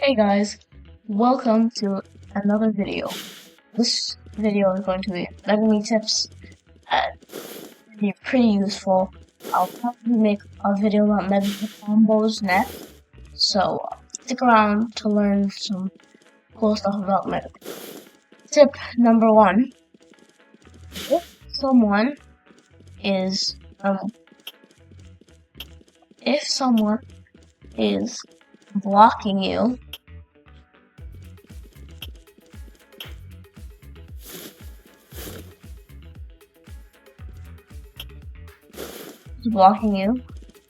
Hey guys, welcome to another video. This video is going to be Mega tips and be pretty useful. I'll probably make a video about Mega combos next, so stick around to learn some cool stuff about Mega. Tip number 1: if someone is blocking you,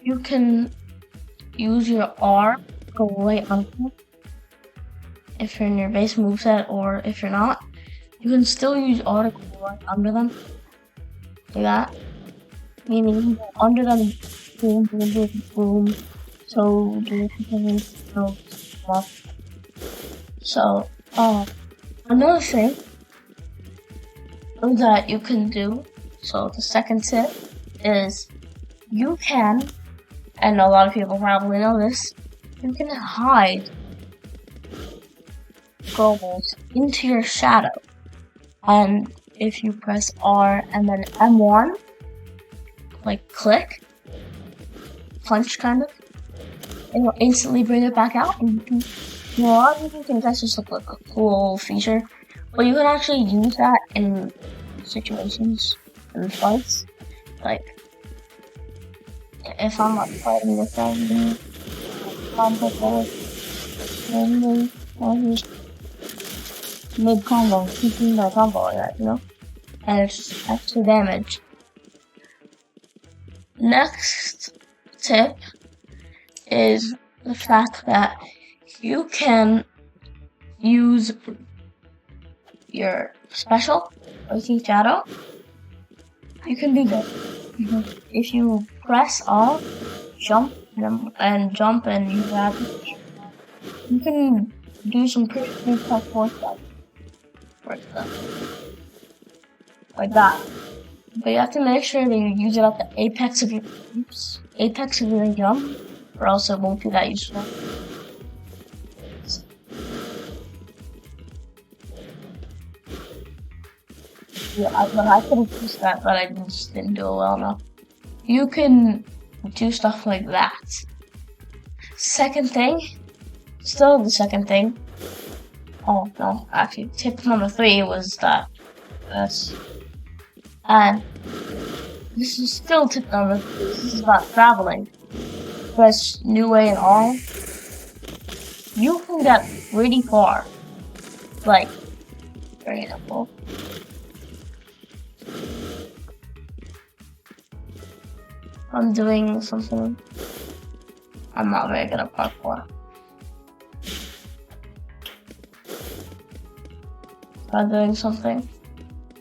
you can use your R to go right under them. If you're in your base moveset, or if you're not, you can still use R to go right under them. Like that. Meaning you go under them, boom, boom, boom, boom. So another thing that you can do. So the second tip is you can, and a lot of people probably know this, you can hide goals into your shadow. And if you press R and then M1, like click, punch kind of, it will instantly bring it back out. And a lot of people think that's just like a cool feature, but you can actually use that in situations, in fights. Like, if I'm not fighting with them, mid-combo, keeping my combo like that, you know? And it's extra damage. Next tip is the fact that you can use your special or shadow. You can do that. If you press R, jump and you grab it, you can do some pretty cool parkour stuff. For example, like that. But you have to make sure that you use it at the apex of your jump, or else it won't be that useful. Yeah, I could have used that, but I just didn't do it well enough. You can do stuff like that. Second thing. Oh no, actually, tip number 3 was that. And this is still tip number 3. This is about traveling. Press New Way and all. You can get pretty far. Like, for example, I'm doing something. I'm not very good at parkour. I'm doing something,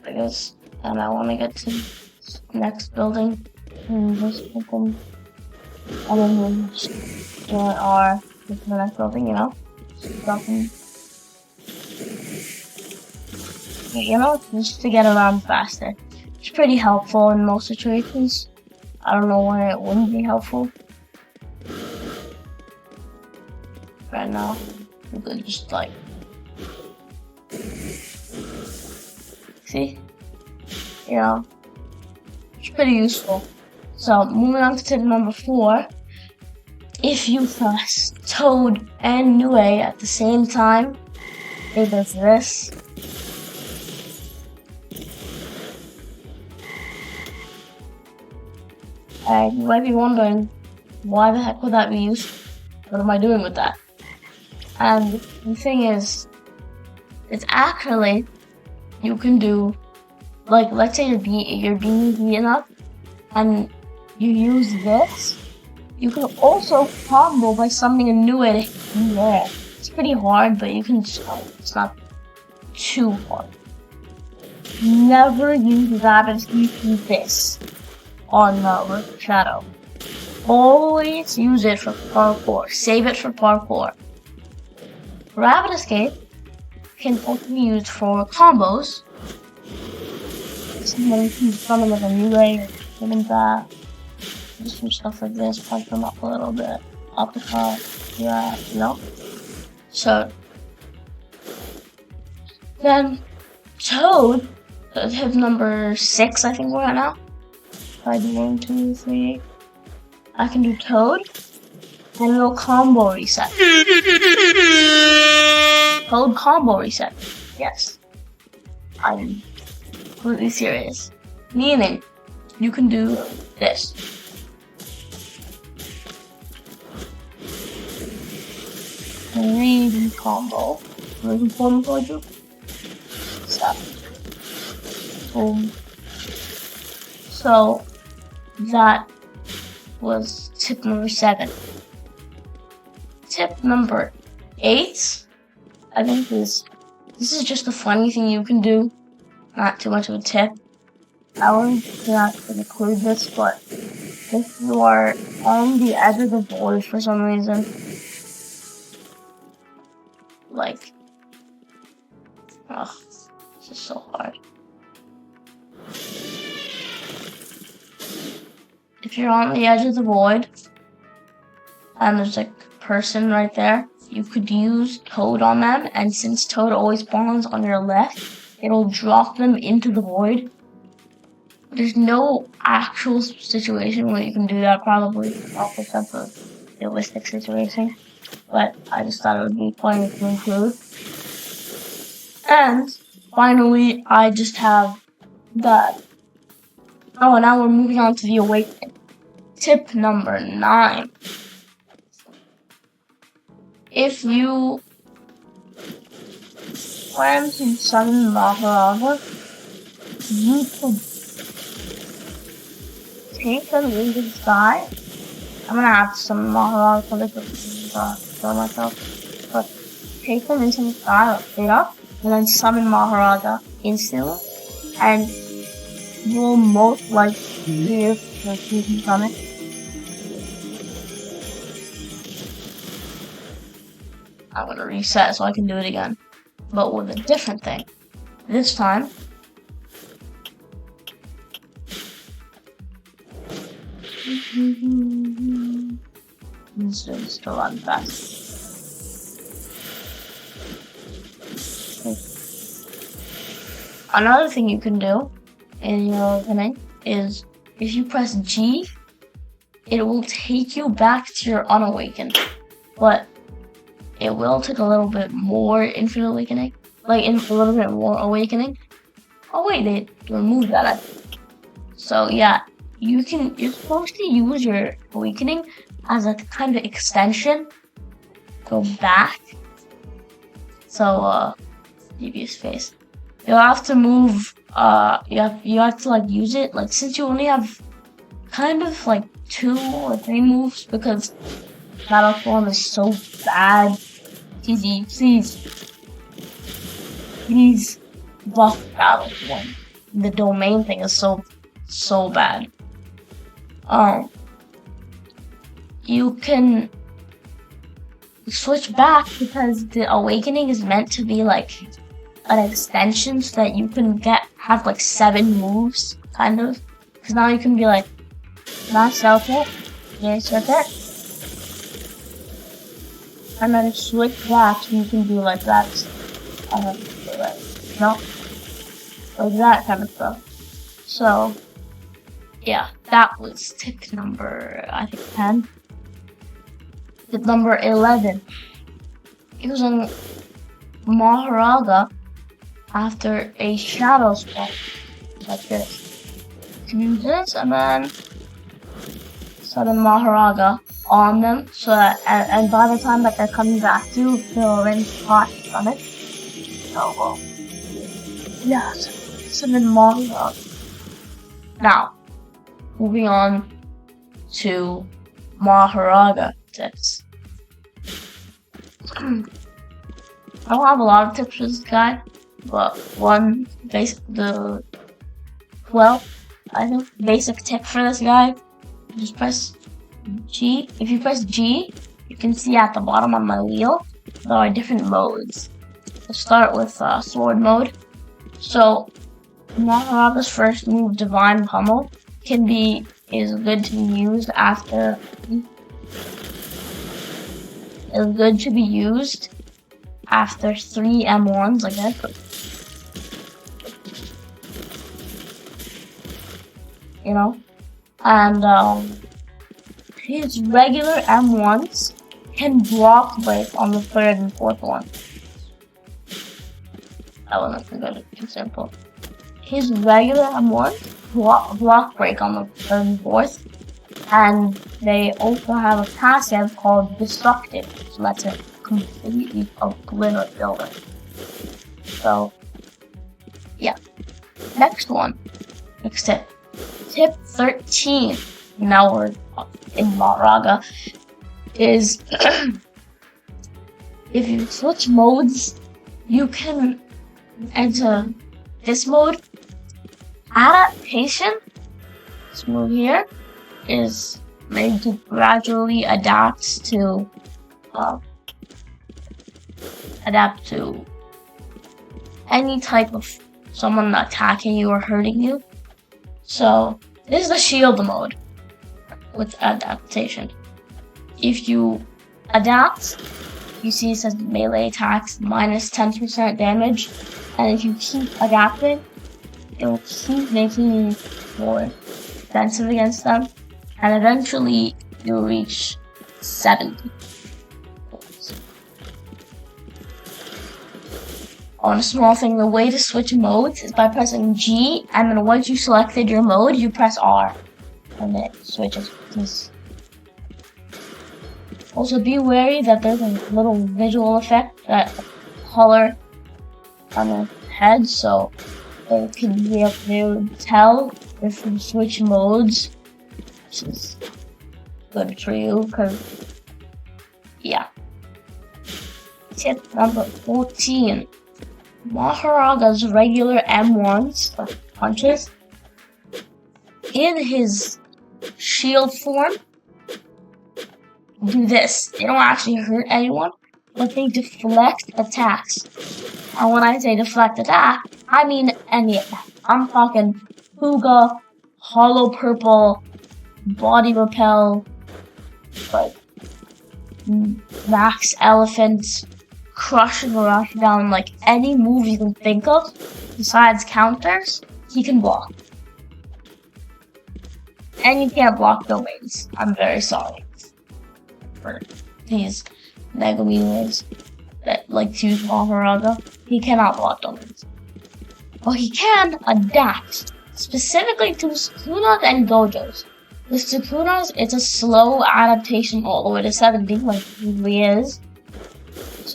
I guess, and I want to get to the next building. And just open, and then we'll just do an R to the next building, you know? Jumping. You know, just to get around faster. It's pretty helpful in most situations. I don't know why it wouldn't be helpful. Right now, you could just like, see? You know, it's pretty useful. So, moving on to tip number 4. If you press Toad and Nue at the same time, it does this. And you might be wondering, why the heck would that be useful? What am I doing with that? And the thing is, it's actually, you can do, like, let's say you're being beaten up, and you use this. You can also combo by summoning a new way in there. It's pretty hard, but you can. It's not too hard. Never use rabbits using this on Shadow. Always use it for parkour. Save it for parkour. Rabbit Escape can also be used for combos. Someone can summon like a new way, something like that. Just do stuff like this, punch them up a little bit, up the top, yeah, you know? So then Toad, tip number 6, I think we're at now. If I do 1, 2, 3, I can do Toad and a little combo reset. Toad combo reset. Yes. I'm completely serious. Meaning, you can do this. Read combo. Really important for you. So, boom. So that was tip number 7. Tip number 8, I think this is just a funny thing you can do. Not too much of a tip. I was not going to include this, but if you are on the edge of the board for some reason, like, this is so hard. If you're on the edge of the void, and there's like a person right there, you could use Toad on them, and since Toad always spawns on your left, it'll drop them into the void. There's no actual situation where you can do that, probably, off the top of a realistic situation, but I just thought it would be funny to include. And finally, I just have that. Oh, and now we're moving on to the awakening. Tip number 9. If you plan to summon Maharaja, you could take them into the sky. I'm gonna have to summon Maharaja for this for myself. But take them into the sky, straight up, and then summon Maharaja instantly. And you'll most likely be able to summon. I'm gonna reset so I can do it again, but with a different thing. This time, it's still on fast. Another thing you can do in your opening is if you press G, it will take you back to your unawakened, but it will take a little bit more infinite awakening, like a little bit more awakening. Oh wait, they removed that, I think. So yeah, you're supposed to use your awakening as a kind of extension. Go back. So devious face. You'll have to move. You have to like use it. Like since you only have kind of like 2 or 3 moves because battle form is so bad. Please buff battle form. The domain thing is so bad. You can switch back because the awakening is meant to be like an extension so that you can have like 7 moves, kind of. Because now you can be like, not circle, circuit, and then switch back and you can do like that. No, like that kind of stuff. So, yeah, that was tip number, I think, 10. Tip number 11. Using Maharaja after a shadow spell, like this. You do this and then summon Maharaja on them, so that, and by the time that they're coming back to you, they're already hot from it. So, yeah, summon Maharaja. Now, moving on to Maharaja tips. I don't have a lot of tips for this guy, but one basic tip for this guy, just press G. If you press G, you can see at the bottom on my wheel there are different modes. Let's start with sword mode. So Maharaja's first move, Divine Pummel, is good to be used after. Is good to be used after 3 M1s, I guess. You know? And his regular M1s can block break on the 3rd and 4th one. That wasn't a good example. His regular M1 block break on the 3rd and 4th, and they also have a passive called Destructive, which lets it completely obliterate building. So, yeah. Next tip. Tip 13. Now we're in Maharaja. Is if you switch modes, you can enter this mode. Adaptation, this move here, is made to gradually adapt to any type of someone attacking you or hurting you. So this is the shield mode with adaptation. If you adapt, you see it says melee attacks minus 10% damage, and if you keep adapting, it will keep making you more defensive against them, and eventually you'll reach 70. On a small thing, the way to switch modes is by pressing G, and then once you selected your mode, you press R, and it switches. Also, be wary that there's a little visual effect, that color on the head, so they can be able to tell if you switch modes, which is good for you, because, yeah. Tip number 14. Maharaja's regular M1s, or punches, in his shield form, do this. They don't actually hurt anyone, but they deflect attacks. And when I say deflect attack, I mean any attack. I'm talking Puga, Hollow Purple, Body Repel, like Max Elephant, Crush and Rush Down, like any move you can think of besides counters, he can block. And you can't block domains. I'm very sorry for these Megamenes that like to use Maharaja. He cannot block domains. But he can adapt, specifically to Sukunas and Gojos. With Sukunas, it's a slow adaptation all the way to 70, like it usually is,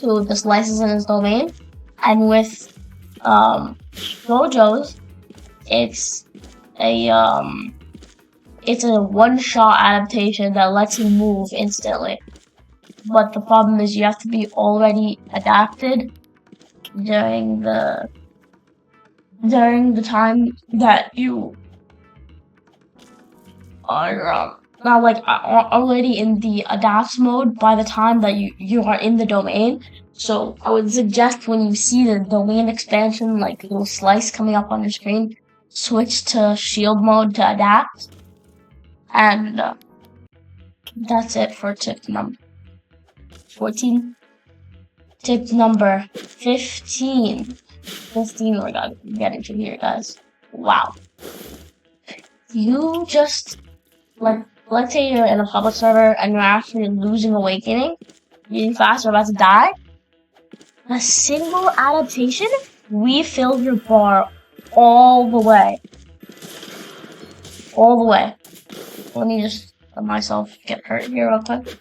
to the slices in his domain. And with Gojos, it's a one-shot adaptation that lets you move instantly. But the problem is you have to be already adapted during the time that you are not like already in the adapt mode by the time that you are in the domain. So I would suggest when you see the domain expansion, like little slice coming up on your screen, switch to shield mode to adapt. And that's it for tip number 14. Tip number 15. 15, we're getting to here, guys. Wow. You just, like, let's say you're in a public server and you're actually losing Awakening really fast, you're about to die. A single adaptation refills your bar all the way. All the way. Let me just let myself get hurt here real quick.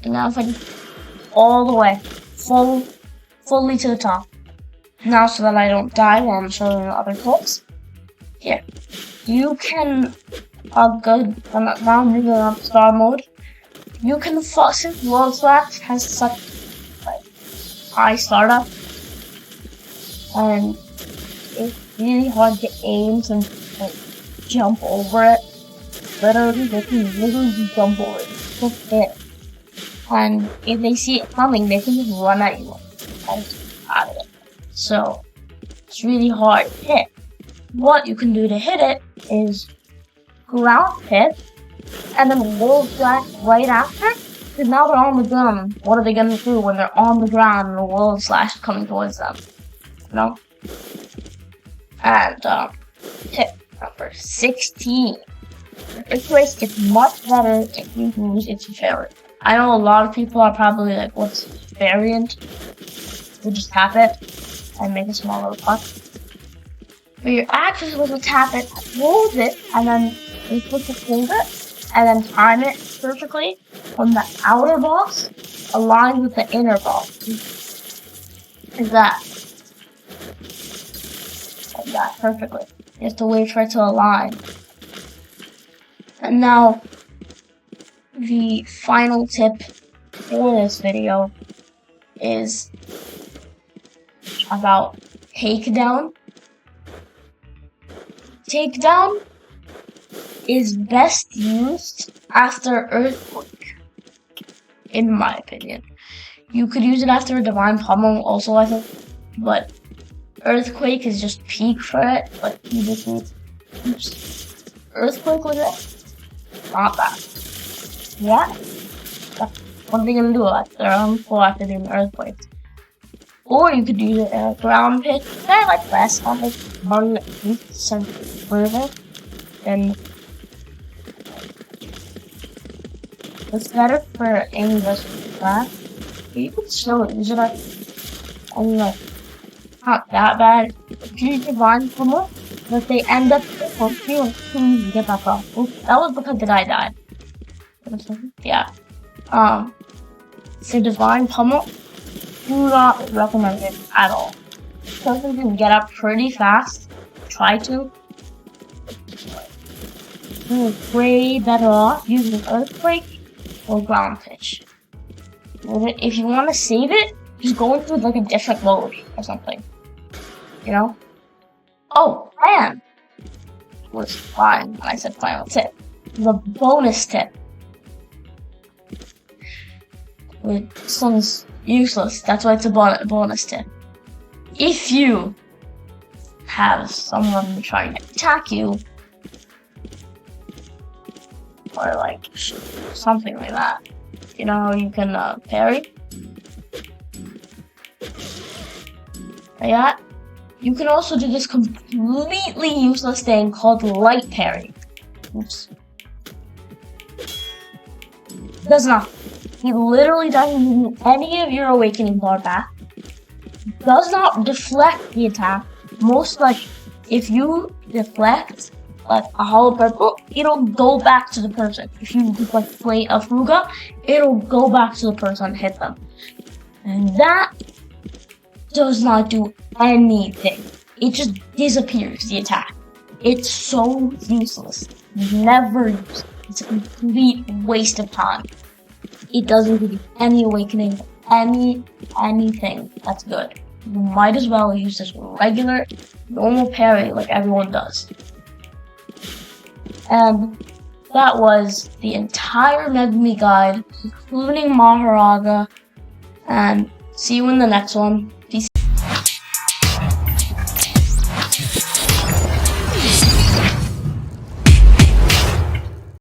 And now if I just all the way, fully to the top. Now so that I don't die while I'm showing you other clips. Here. You can, now moving on to star mode. You can, since World Slash has such high startup, and it's really hard to aim and like, jump over it. Literally, they can just jump over it. Just hit. And if they see it coming, they can just run at you and out of it. So it's really hard to hit. what you can do to hit it is ground hit, and then wall slash right after. Because now they're on the ground. What are they gonna do when they're on the ground and the wall slash is coming towards them? You know? And tip number 16. Earthquake gets much better if you use its variant. I know a lot of people are probably like, what's variant? You just tap it and make a small little puck. But you're actually supposed to tap it, hold it, and then you're supposed to hold it, and then time it perfectly when the outer box aligns with the inner box. Like that. Like that, perfectly. You have to wait for it to align. And now, the final tip for this video is about takedown. Takedown is best used after earthquake, in my opinion. You could use it after a divine pummel also, I think, but earthquake is just peak for it. But you just need earthquake with it. Not bad. Yeah, that's one thing you can do after doing earthquakes. Or you could use it in a ground pitch. I like less on like 1% further. Then it's better for any versus that. You can still use it like not that bad. If you use divine pummel, but they end up feeling you get back off. That was because the guy died. Yeah. For divine pummel, do not recommend it at all. Because you can get up pretty fast. Try to. You're way better off using earthquake or ground pitch. If you want to save it, just go into like a different mode or something. You know? Oh, and was fine when I said final tip. The bonus tip. This one's useless. That's why it's a bonus tip. If you have someone trying to attack you, or like something like that, you know how you can parry? Like that. You can also do this completely useless thing called Light Parry. Oops. Does not. He literally doesn't do any of your awakening bar back. Does not deflect the attack. Most like, if you deflect like a hollow purple, it'll go back to the person. If you like play a Fuga, it'll go back to the person and hit them. And that does not do anything. It just disappears, the attack. It's so useless. Never use it. It's a complete waste of time. It doesn't give you any awakening, anything that's good. You might as well use this regular, normal parry like everyone does. And that was the entire Megumi guide, including Maharaja. And see you in the next one. Peace.